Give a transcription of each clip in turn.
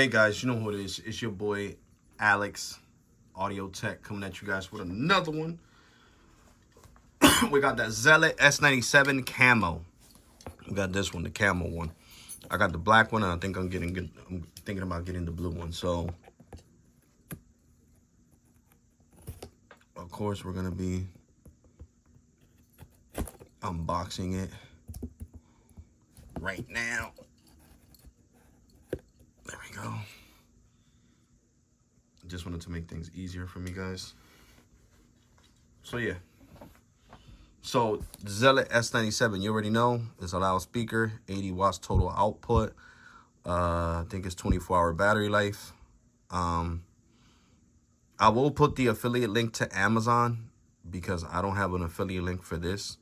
Hey guys, you know who it is. It's your boy Alex, Audio Tech, coming at you guys with another one. We got that Zealot S97 Camo. We got this one, the camo one. I got the black one, and I think I'm thinking about getting the blue one. So, of course, we're gonna be unboxing it right now. There we go. Just wanted to make things easier for me, guys. So yeah. So Zealot S97, you already know, it's a loudspeaker, 80 watts total output. I think it's 24-hour battery life. I will put the affiliate link to Amazon because I don't have an affiliate link for this.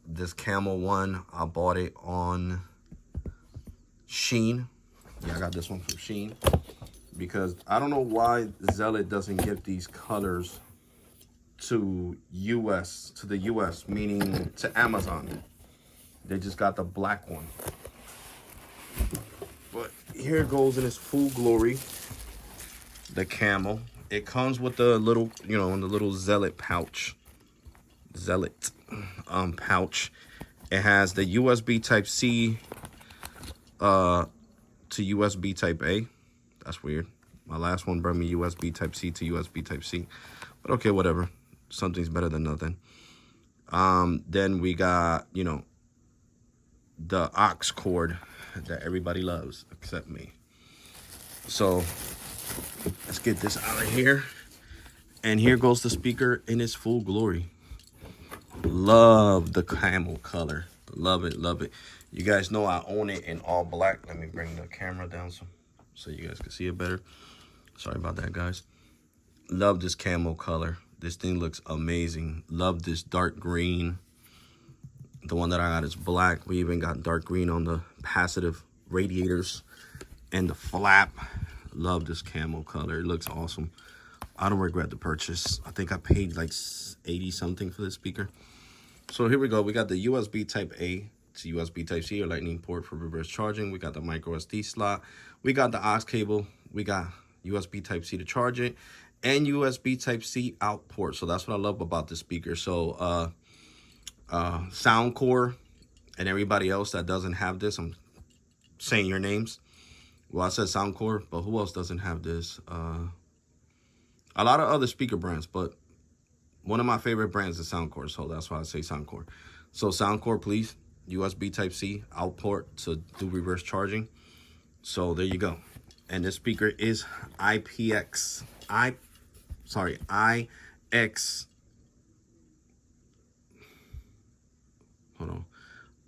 This camo one, I bought it on Shein. Yeah, I got this one from Shein because I don't know why Zealot doesn't give these colors to the US, meaning to Amazon. They just got the black one. But here it goes in its full glory, the camo. It comes with the little, the little Zealot pouch. Zealot pouch. It has the USB Type-C to USB Type-A. That's weird. My last one brought me USB Type-C to USB Type-C. But okay, whatever. Something's better than nothing. Then we got, the aux cord that everybody loves except me. So let's get this out of here. And here goes the speaker in its full glory. Love the camel color. Love it, love it. You guys know I own it in all black. Let me bring the camera down so you guys can see it better. Sorry about that, guys. Love this camo color. This thing looks amazing. Love this dark green. The one that I got is black. We even got dark green on the passive radiators and the flap. Love this camo color. It looks awesome. I don't regret the purchase. I think I paid like 80 something for this speaker. So here we go. We got the USB Type-A to USB Type-C or Lightning port for reverse charging. We got the micro SD slot. We got the aux cable. We got USB Type-C to charge it. And USB Type-C out port. So that's what I love about this speaker. So Soundcore and everybody else that doesn't have this, I'm saying your names. Well, I said Soundcore, but who else doesn't have this? A lot of other speaker brands, but one of my favorite brands is Soundcore, so that's why I say Soundcore. So Soundcore, please, USB Type-C out port to do reverse charging. So there you go. And this speaker is IX. Hold on.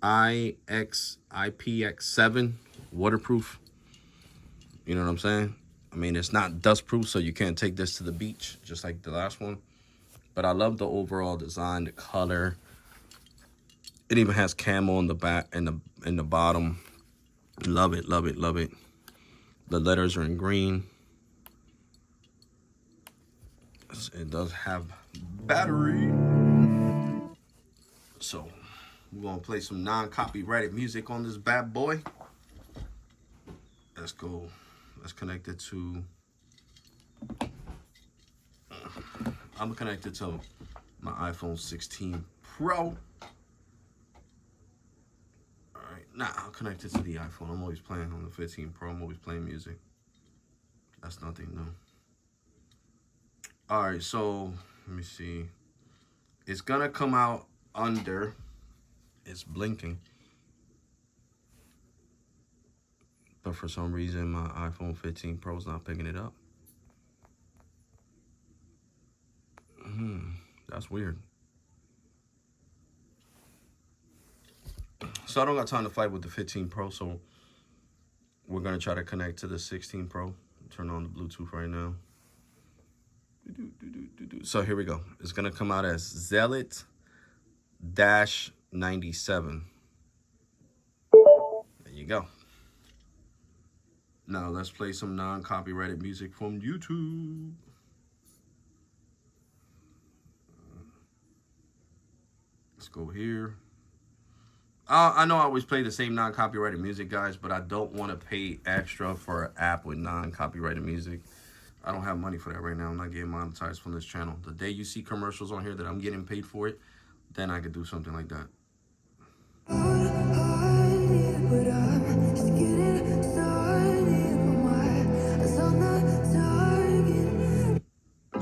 IPX7 waterproof. You know what I'm saying? I mean, it's not dust proof, so you can't take this to the beach, just like the last one. But I love the overall design, the color. It even has camo on the back and the bottom. Love it, love it, love it. The letters are in green. It does have battery. So we're gonna play some non-copyrighted music on this bad boy. Let's go. Let's connect it to. I'm connected to my iPhone 16 Pro. All right, I'll connect it to the iPhone. I'm always playing on the 15 Pro. I'm always playing music. That's nothing new. All right, so let me see. It's gonna come out under. It's blinking. But for some reason, my iPhone 15 Pro is not picking it up. That's weird. So I don't got time to fight with the 15 Pro, so we're going to try to connect to the 16 Pro. Turn on the Bluetooth right now. So here we go. It's going to come out as Zealot-97. There you go. Now let's play some non-copyrighted music from YouTube. Let's go here. I know I always play the same non-copyrighted music, guys, but I don't want to pay extra for an app with non-copyrighted music. I don't have money for that right now. I'm not getting monetized from this channel. The day you see commercials on here that I'm getting paid for it, then I could do something like that.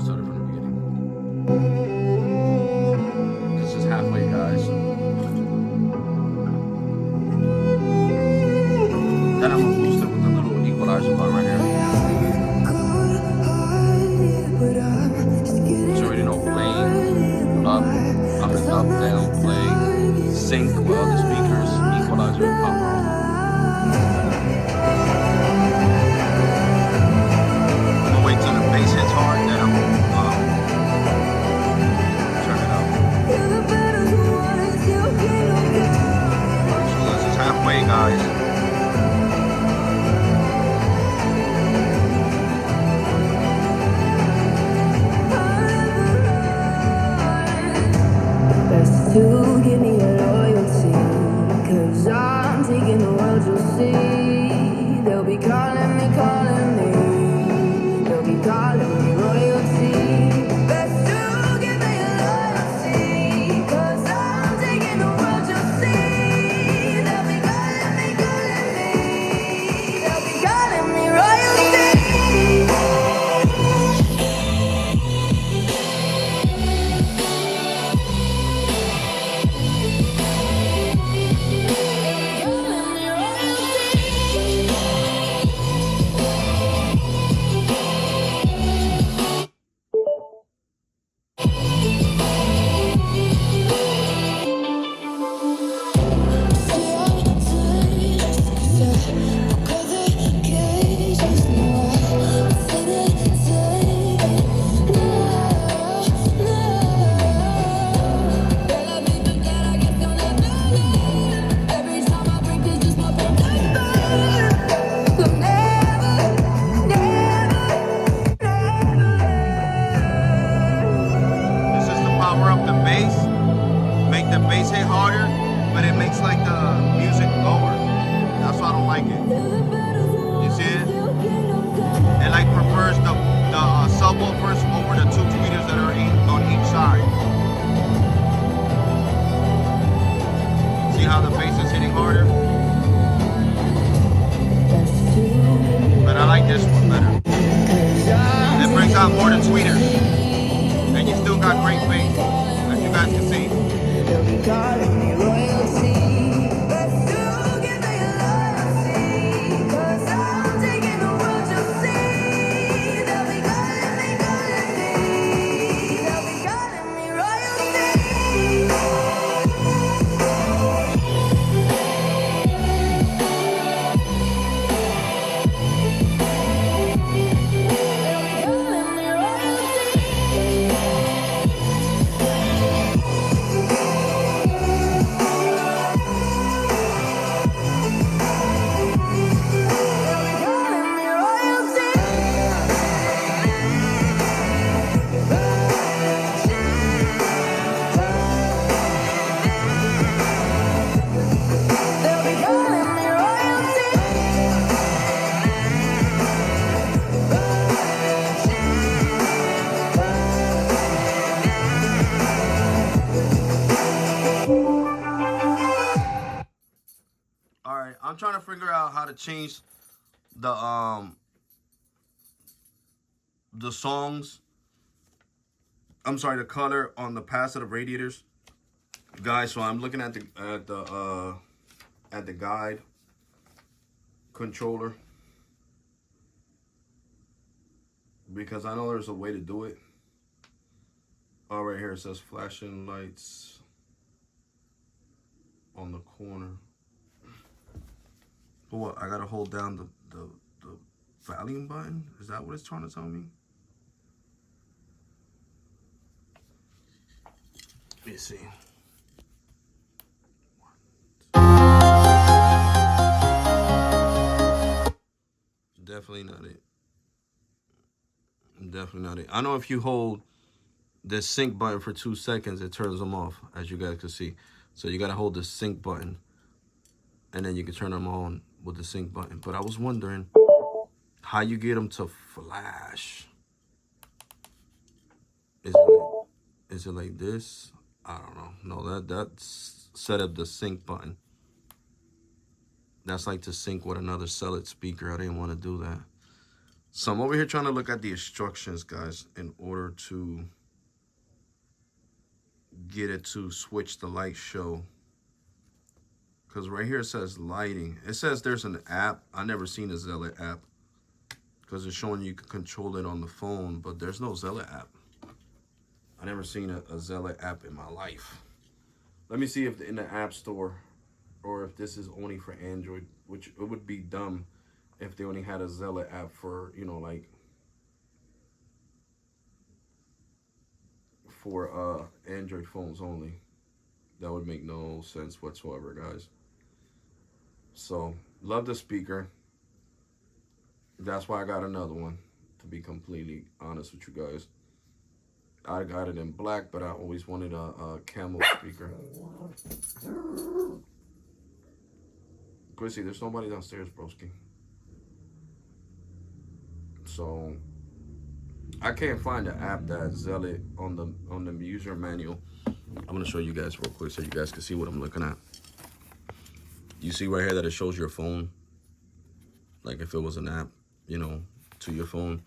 Started from the beginning. This is halfway, guys. Then I'm gonna boost it with the little equalizer button right here. So you already know, play, up, down, play, sync with other speakers, equalizer, and pop on. I'm gonna wait till the bass hits hard, then I'm gonna turn it up. So this is halfway, guys. To give me your loyalty, 'cause I'm taking the world, you'll see. They'll be calling me, they'll be calling me royalty. Best to give me your loyalty, 'cause I'm taking the world, you'll see. They'll be calling me, they'll be calling me royalty. Subwoofers over the two tweeters that are on each side. See how the bass is hitting harder? But I like this one better. It brings out more than tweeters. And you still got great bass, as you guys can see. I'm trying to figure out how to change the songs. I'm sorry, the color on the passive radiators, guys. So I'm looking at the guide controller because I know there's a way to do it. Oh, right here it says flashing lights on the corner. But what, I gotta hold down the volume button? Is that what it's trying to tell me? Let me see. Definitely not it. Definitely not it. I know if you hold the sync button for 2 seconds, it turns them off, as you guys can see. So you gotta hold the sync button and then you can turn them on with the sync button. But I was wondering how you get them to flash. Is it like this? I don't know. No, that's set up the sync button. That's like to sync with another ZEALOT speaker. I didn't want to do that. So I'm over here trying to look at the instructions, guys, in order to get it to switch the light show. Because right here it says lighting. It says there's an app. I never seen a ZEALOT app. Because it's showing you can control it on the phone, but there's no ZEALOT app. I never seen a ZEALOT app in my life. Let me see if in the App Store, or if this is only for Android, which it would be dumb if they only had a ZEALOT app for, you know, like for Android phones only. That would make no sense whatsoever, guys. So, love the speaker. That's why I got another one, to be completely honest with you guys. I got it in black, but I always wanted a camo speaker. Chrissy, there's nobody downstairs, broski. So I can't find the app that's ZEALOT on the user manual. I'm gonna show you guys real quick so you guys can see what I'm looking at. You see right here that it shows your phone, like if it was an app, you know, to your phone.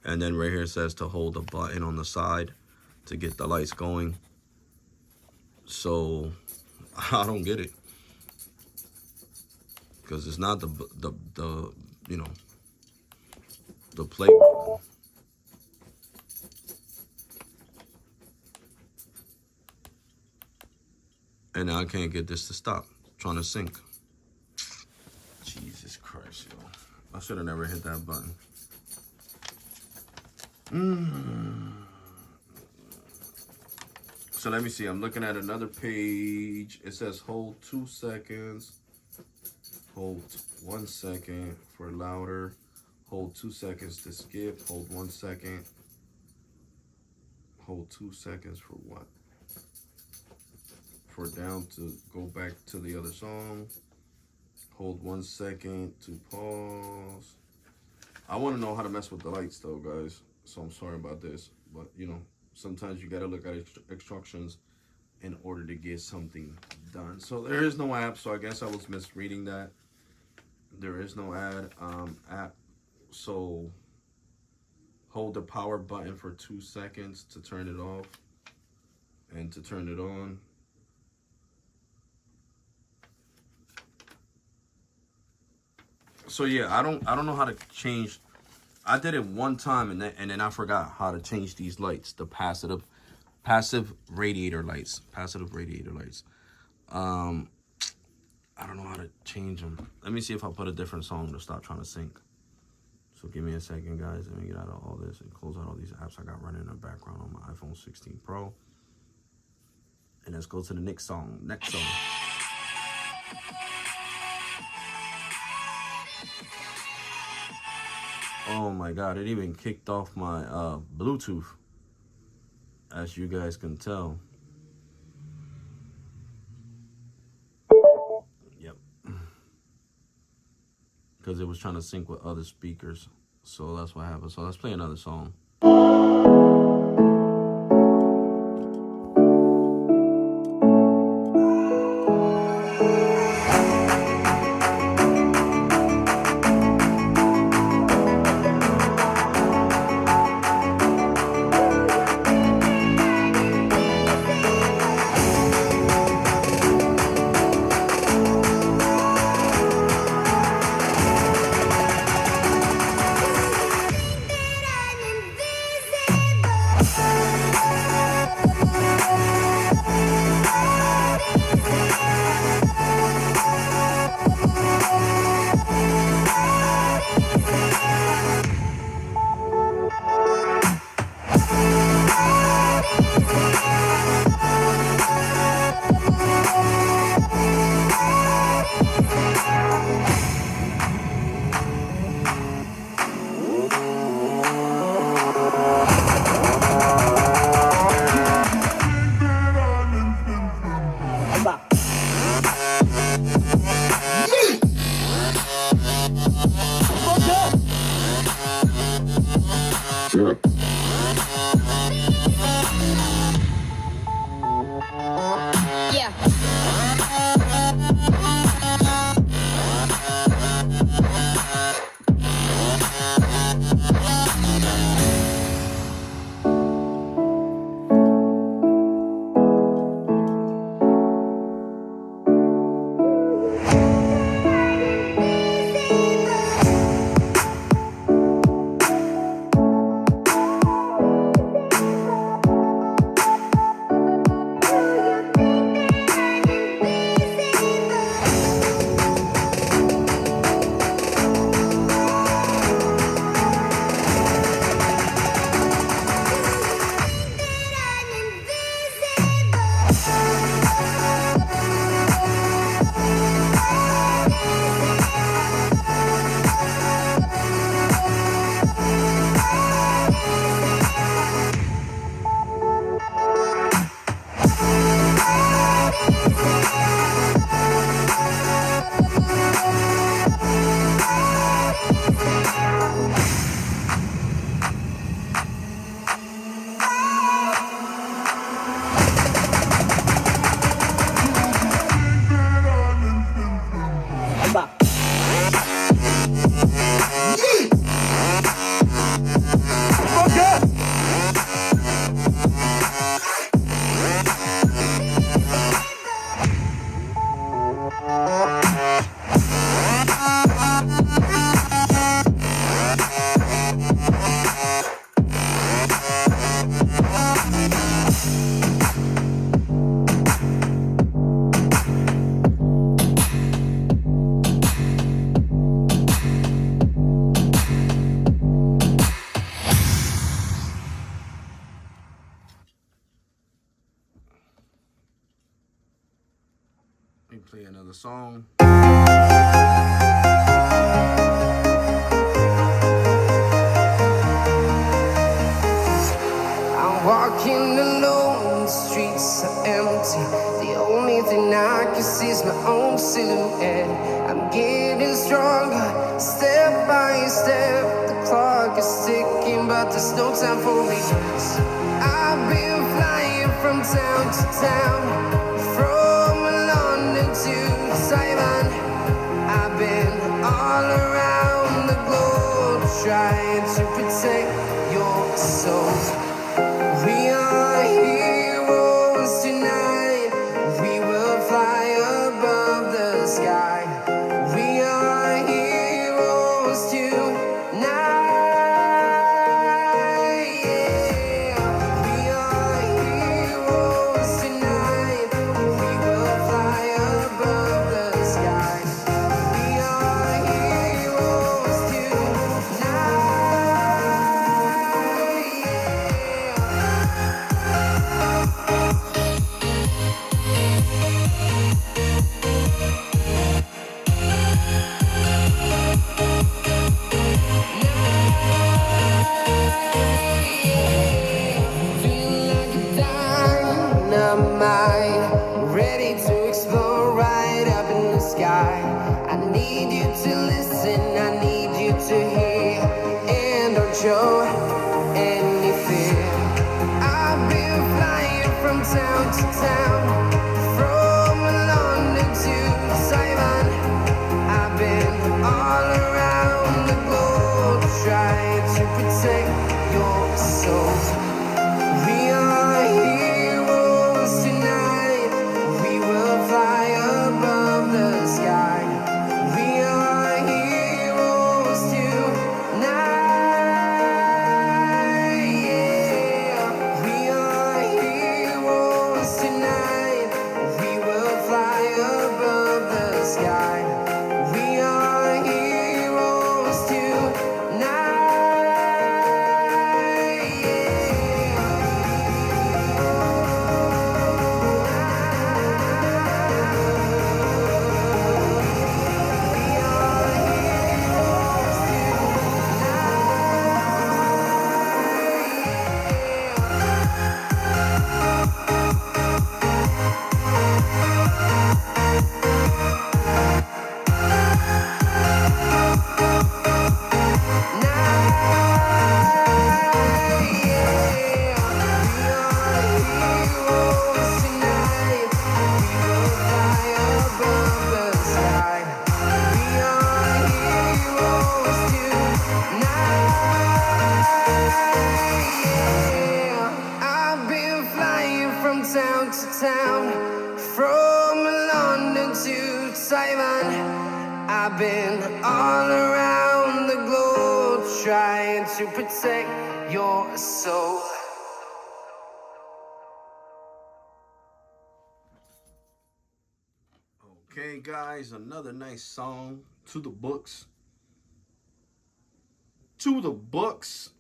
And then right here it says to hold the button on the side to get the lights going. So I don't get it, because it's not the you know, the play button. And I can't get this to stop. I'm trying to sync. Jesus Christ, yo. I should have never hit that button. So let me see. I'm looking at another page. It says hold 2 seconds. Hold 1 second for louder. Hold 2 seconds to skip. Hold 1 second. Hold 2 seconds for what? For down to go back to the other song. Hold 1 second to pause. I want to know how to mess with the lights though, guys. So I'm sorry about this, but you know, sometimes you gotta look at instructions in order to get something done. So there is no app, so I guess I was misreading that. There is no app. So hold the power button for 2 seconds to turn it off and to turn it on. So yeah, I don't know how to change. I did it one time and then I forgot how to change these lights, the passive radiator lights. I don't know how to change them. Let me see if I put a different song to stop trying to sync. So give me a second, guys. Let me get out of all this and close out all these apps I got running in the background on my iPhone 16 Pro. And let's go to the next song. Oh my God, it even kicked off my Bluetooth, as you guys can tell. Yep. Because it was trying to sync with other speakers. So that's what happened. So let's play another song. Let me play another song. I'm walking alone, the streets are empty. The only thing I can see is my own silhouette. I'm getting stronger, step by step. The clock is ticking, but there's no time for regrets. I've been flying from town to town, from London to Taiwan. I've been all around the globe, trying to protect your soul. We are heroes tonight. We will fly above the sky. We are heroes tonight. Yeah. We are heroes tonight. We will fly above the sky. We are heroes tonight. Dynamite, ready to explode right up in the sky. I need you to listen, I need you to hear, and don't show any fear. I've been flying from town to town, from London to Taiwan. I've been all around the globe, trying to protect your soul. We are heroes tonight. We will fly above the sky. We are heroes tonight. Yeah. We are heroes tonight. We will fly above the sky. We are heroes tonight. Yeah. I've been flying from town to town, from London to Taiwan. I've been all around the globe, trying to protect your soul. Okay, guys, another nice song. To the books. To the books.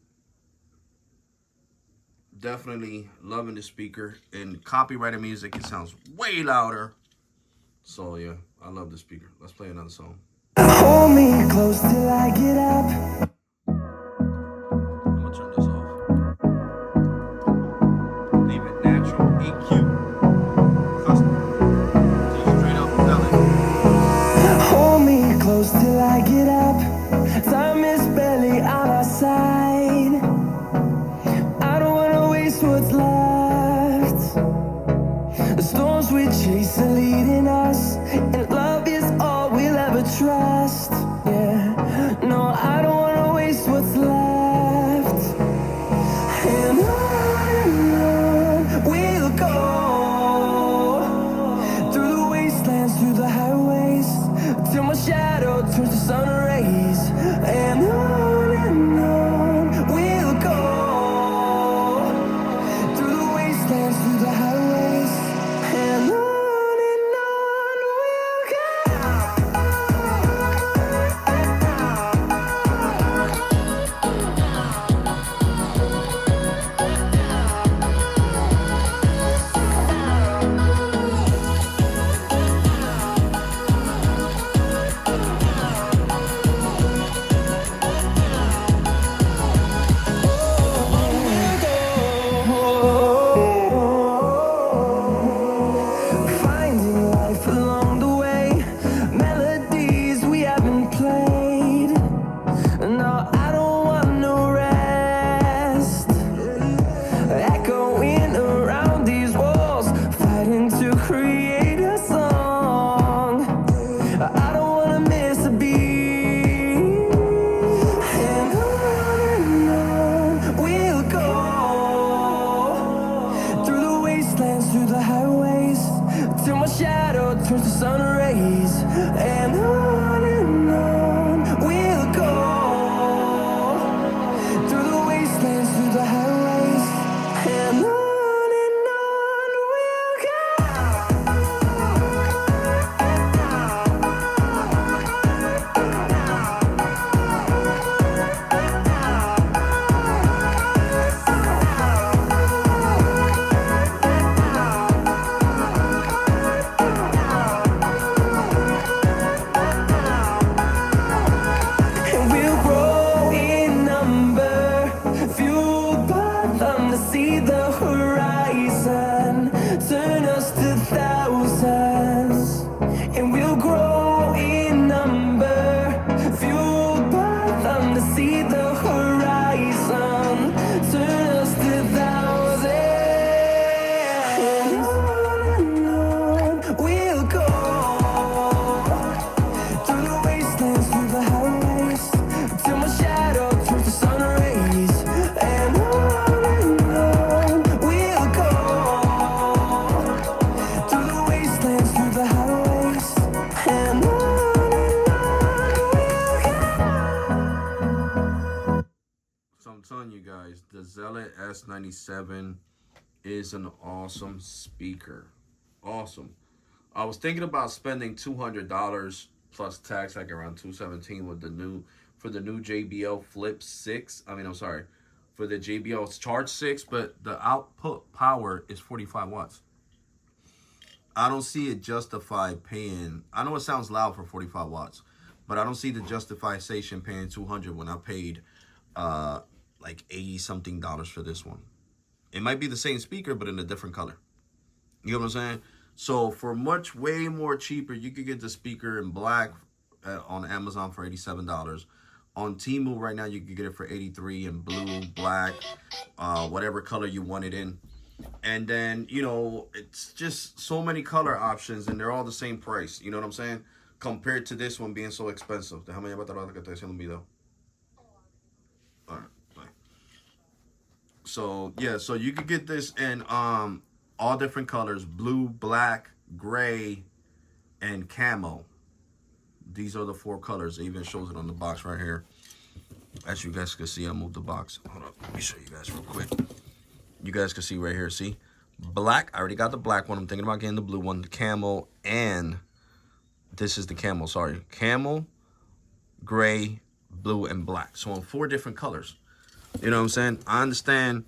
Definitely loving the speaker. And copyrighted music, it sounds way louder. So, yeah, I love the speaker. Let's play another song. Hold me close till I get up. I'm going to turn this off. Leave it natural. EQ. Custom. Just straight up melody. Hold me close till I get up. Time is barely on our side. I don't wanna waste what's left. The storms we chase are leading us, and love is all we'll ever trust. Yeah, no, I don't wanna waste what's left. And on we'll go, through the wastelands, through the highways, till my shadow turns to sun rays. And on we'll go, through the wastelands, through the highways. And on we'll go. shadow turns to sun rays, and on we'll go through the wastelands, through the highways, and on we'll go. And we'll grow in number, fueled by them to see the horizon, turn us to thousands. And we'll grow in number, fueled by them to see the horizon, turn us to thousands. And on we'll go through the wastelands, through the highways, till my shadow turns to sun rays, and on we'll go through the wastelands, through the highways, and on we'll go. So I'm telling you guys, the Zealot S97 is an awesome speaker. Awesome. I was thinking about spending $200 plus tax, like around $217 with the new JBL Flip 6. For the JBL Charge 6, but the output power is 45 watts. I don't see it justify paying. I know it sounds loud for 45 watts, but I don't see the justification paying $200 when I paid like 80 something dollars for this one. It might be the same speaker, but in a different color. You know what I'm saying? So for way more cheaper, you could get the speaker in black on Amazon for $87. On Temu right now, you could get it for $83 in blue, black, whatever color you want it in. And then, you know, it's just so many color options, and they're all the same price. You know what I'm saying? Compared to this one being so expensive. Déjame llevar otra vez que estoy haciendo un video. All right, bye. So yeah, so you could get this in all different colors: blue, black, gray, and camo. These are the 4 colors. It even shows it on the box right here. As you guys can see, I moved the box. Hold up, let me show you guys real quick. You guys can see right here. See, black. I already got the black one. I'm thinking about getting the blue one, the camo, and this is the camo. Sorry, camo, gray, blue, and black. So in 4 different colors. You know what I'm saying? I understand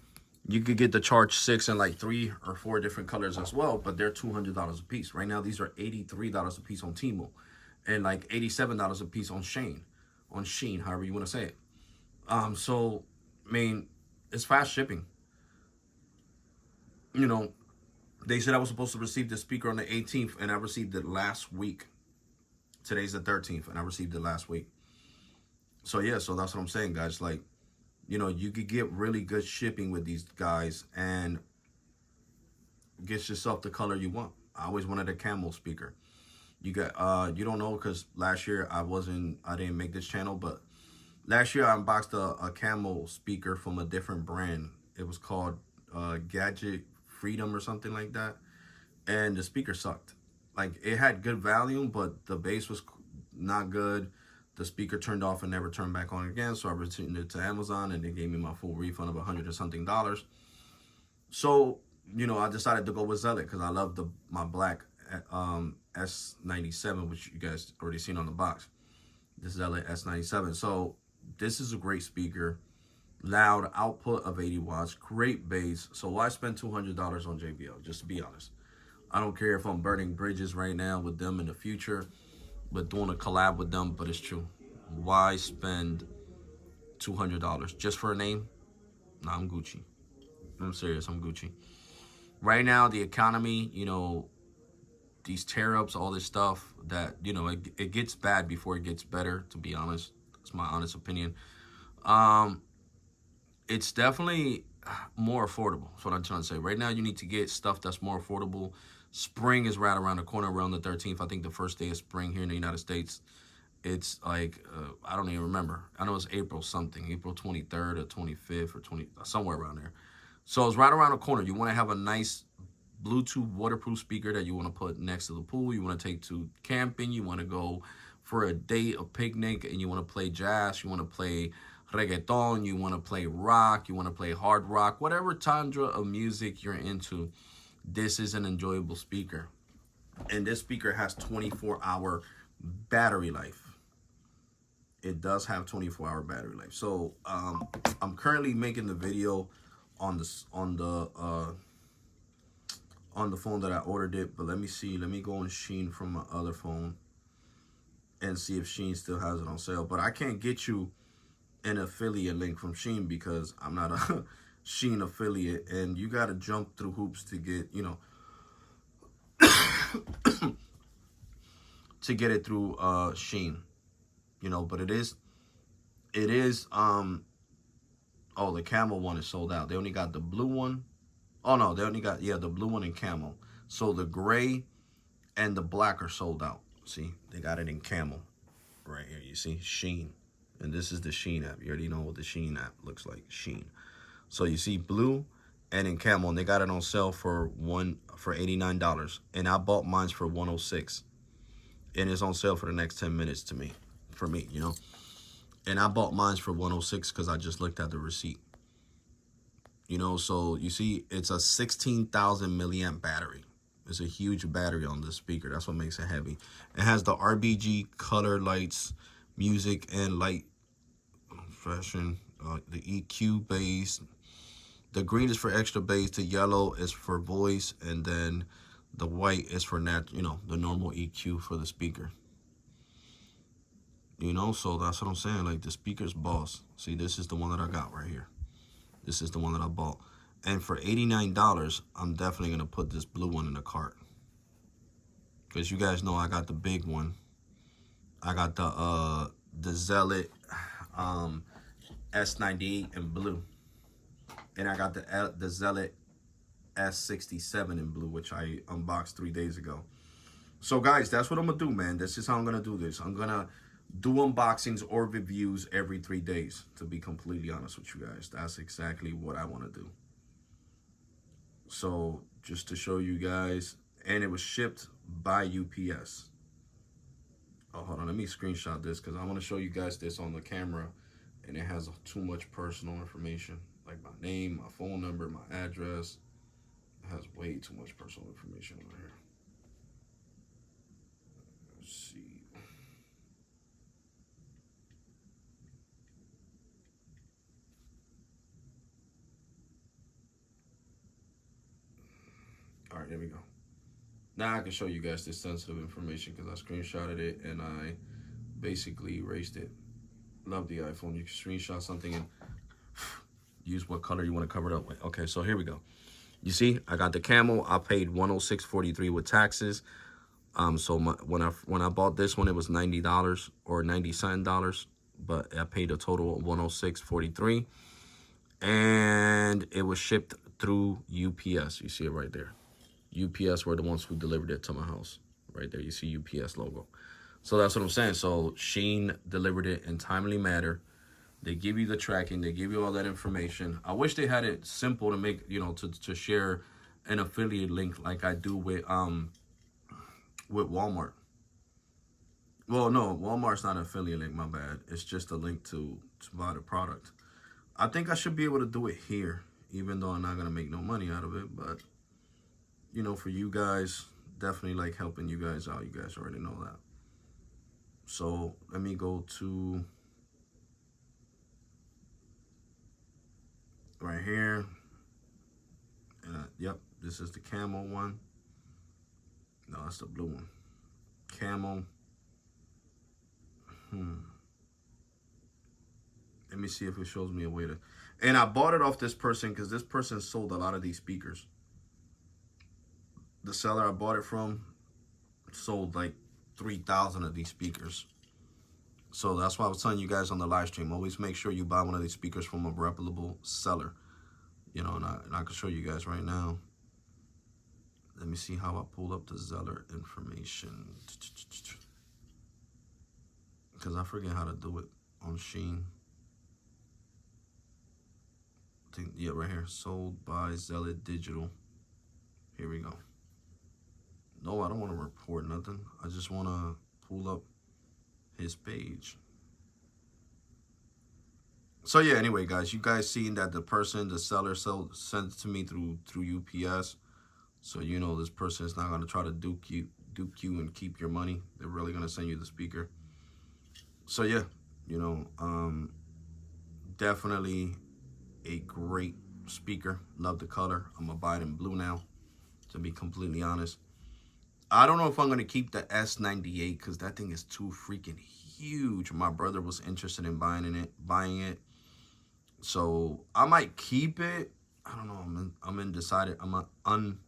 you could get the Charge 6 in like 3 or 4 different colors as well, but they're $200 a piece. Right now, these are $83 a piece on Temu, and like $87 a piece on Sheen, however you want to say it. So, I mean, it's fast shipping. You know, they said I was supposed to receive the speaker on the 18th, and I received it last week. Today's the 13th, and I received it last week. So, yeah, so that's what I'm saying, guys. Like, you know, you could get really good shipping with these guys and get yourself the color you want. I always wanted a camo speaker. You got, you don't know, because last year I didn't make this channel, but last year I unboxed a camo speaker from a different brand. It was called Gadget Freedom or something like that. And the speaker sucked. Like, it had good volume, but the bass was not good. The speaker turned off and never turned back on again. So I returned it to Amazon, and they gave me my full refund of $100 or something. So, you know, I decided to go with Zealot because I love my black S97, which you guys already seen on the box. This Zealot S97. So this is a great speaker. Loud, output of 80 watts, great bass. So why spend $200 on JBL? Just to be honest. I don't care if I'm burning bridges right now with them in the future, but doing a collab with them, but it's true. Why spend $200 just for a name? Nah, I'm Gucci. I'm serious, I'm Gucci. Right now, the economy, you know, these tear-ups, all this stuff, that, you know, it gets bad before it gets better, to be honest. That's my honest opinion. It's definitely more affordable. That's what I'm trying to say. Right now, you need to get stuff that's more affordable. Spring is right around the corner, around the 13th. I think the first day of spring here in the United States. It's like, I don't even remember. I know it's April something, April 23rd or 25th or somewhere around there. So it's right around the corner. You want to have a nice Bluetooth waterproof speaker that you want to put next to the pool. You want to take to camping. You want to go for a date, a picnic, and you want to play jazz. You want to play reggaeton. You want to play rock. You want to play hard rock. Whatever genre of music you're into, this is an enjoyable speaker. And this speaker has 24-hour battery life. It does have 24-hour battery life. So I'm currently making the video on the phone that I ordered it, but let me see. Let me go on Shein from my other phone and see if Shein still has it on sale. But I can't get you an affiliate link from Shein because I'm not a Shein affiliate, and you got to jump through hoops to get, you know, to get it through Shein. You know, but it is oh, the camel one is sold out. They only got the blue one. Oh no, they only got, yeah, the blue one and camel. So the gray and the black are sold out. See, they got it in camel right here. You see, Shein. And this is the Shein app. You already know what the Shein app looks like. Shein. So you see blue and in camel, and they got it on sale for $89. And I bought mine for $106. And it's on sale for the next 10 minutes for me, you know. And I bought mine for $106 because I just looked at the receipt. You know, so you see, it's a 16,000 milliamp battery. It's a huge battery on this speaker. That's what makes it heavy. It has the RGB color lights, music, and light fashion. The EQ bass. The green is for extra bass. The yellow is for voice, and then the white is for the normal EQ for the speaker. You know, so that's what I'm saying. Like, the speaker's boss. See, this is the one that I got right here. This is the one that I bought. And for $89, I'm definitely going to put this blue one in the cart. Because you guys know I got the big one. I got the Zealot S98 in blue. And I got the Zealot S67 in blue, which I unboxed 3 days ago. So, guys, that's what I'm going to do, man. This is how I'm going to do this. I'm going to do unboxings or reviews every 3 days, to be completely honest with you guys. That's exactly what I want to do. So, just to show you guys, and it was shipped by UPS. Oh, hold on, let me screenshot this because I want to show you guys this on the camera, and it has too much personal information, like my name, my phone number, my address. It has way too much personal information on here. Let's see. All right, there we go. Now I can show you guys this sensitive information because I screenshotted it and I basically erased it. Love the iPhone. You can screenshot something and use what color you want to cover it up with. Okay, so here we go. You see, I got the camel. I paid $106.43 with taxes. So when I bought this one, it was $90 or $90 but I paid a total of $106.43, and it was shipped through UPS. You see it right there. UPS were the ones who delivered it to my house. Right there, you see UPS logo. So that's what I'm saying. So Shein delivered it in timely manner. They give you the tracking. They give you all that information. I wish they had it simple to make, to share an affiliate link like I do with Walmart. Well, no, Walmart's not an affiliate link, my bad. It's just a link to buy the product. I think I should be able to do it here, even though I'm not going to make no money out of it. But, for you guys, definitely like helping you guys out. You guys already know that. So let me go to right here. Yep, this is the camel one. No, that's the blue one. Camel. Let me see if it shows me a way to. And I bought it off this person because this person sold a lot of these speakers. The seller I bought it from sold like 3,000 of these speakers. So that's why I was telling you guys on the live stream, always make sure you buy one of these speakers from a reputable seller. And I can show you guys right now. Let me see how I pulled up the seller information. Because I forget how to do it on Shein. I think, yeah, right here. Sold by Zealot Digital. Here we go. No, I don't want to report nothing. I just want to pull up his page. So yeah, anyway, guys, you guys seen that the seller sent it to me through UPS. So you know this person is not going to try to duke you and keep your money. They're really going to send you the speaker. So yeah, you know, definitely a great speaker. Love the color. I'm gonna buy it in blue now, to be completely honest. I don't know if I'm gonna keep the S98 because that thing is too freaking huge. My brother was interested in buying it. So I might keep it. I don't know. I'm undecided. I'm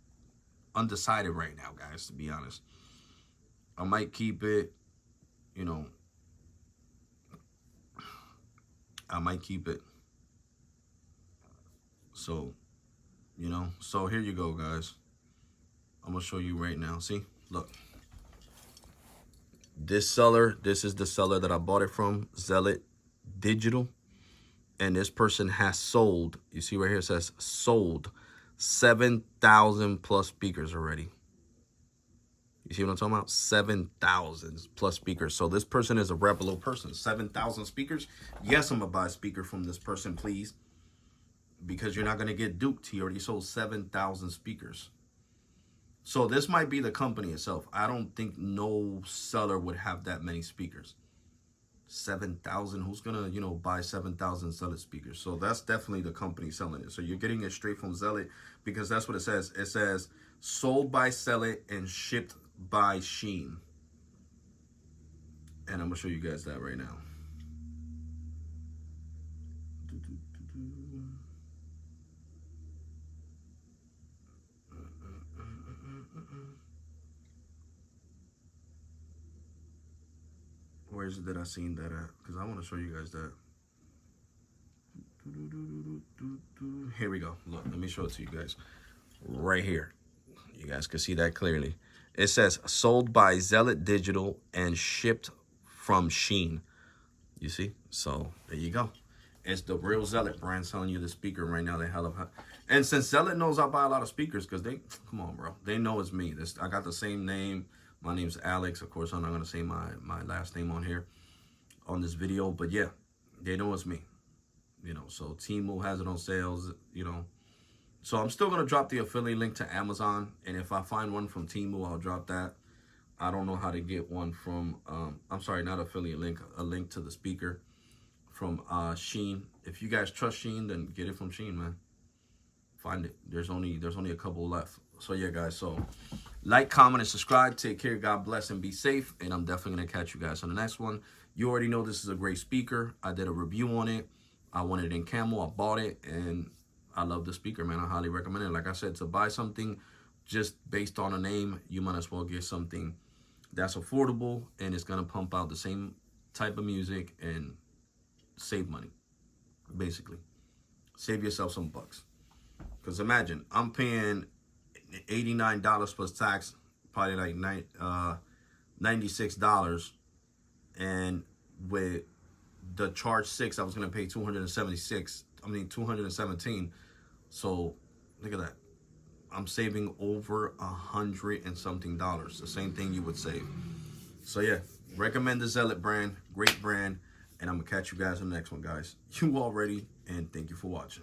undecided right now, guys, to be honest. I might keep it, you know. I might keep it. So, you know, so here you go, guys. I'm gonna show you right now. See, look. This is the seller that I bought it from, Zealot Digital. And this person has sold, you see right here it says sold 7,000 plus speakers already. You see what I'm talking about? 7,000 plus speakers. So this person is a reputable person. 7,000 speakers. Yes, I'm gonna buy a speaker from this person, please. Because you're not gonna get duped. He already sold 7,000 speakers. So this might be the company itself. I don't think no seller would have that many speakers. 7,000. Who's gonna, you know, buy 7,000 Zealot speakers? So that's definitely the company selling it. So you're getting it straight from Zealot because that's what it says. It says sold by Zealot and shipped by Sheen. And I'm gonna show you guys that right now. Where is it that I seen that at? Because I want to show you guys that. Here we go. Look, let me show it to you guys. Right here. You guys can see that clearly. It says sold by Zealot Digital and shipped from Sheen. You see? So there you go. It's the real Zealot brand selling you the speaker right now. They hell of high. And since Zealot knows I buy a lot of speakers, because they, come on, bro. They know it's me. I got the same name. My name's Alex. Of course, I'm not going to say my last name on here, on this video. But yeah, they know it's me. You know, so Temu has it on sales, you know. So I'm still going to drop the affiliate link to Amazon. And if I find one from Temu, I'll drop that. I don't know how to get one from, I'm sorry, not affiliate link, a link to the speaker from Sheen. If you guys trust Sheen, then get it from Sheen, man. Find it. There's only a couple left. So yeah, guys, so like, comment, and subscribe. Take care. God bless and be safe. And I'm definitely going to catch you guys on the next one. You already know this is a great speaker. I did a review on it. I wanted it in camo. I bought it. And I love the speaker, man. I highly recommend it. Like I said, to buy something just based on a name, you might as well get something that's affordable. And it's going to pump out the same type of music and save money, basically. Save yourself some bucks. Because imagine, I'm paying $89 plus tax, probably like $96, and with the charge 6, I was gonna pay $217. So look at that. I'm saving over $100 and something. The same thing you would save. So yeah, recommend the Zealot brand, great brand, and I'm gonna catch you guys on the next one, guys. You already, and thank you for watching.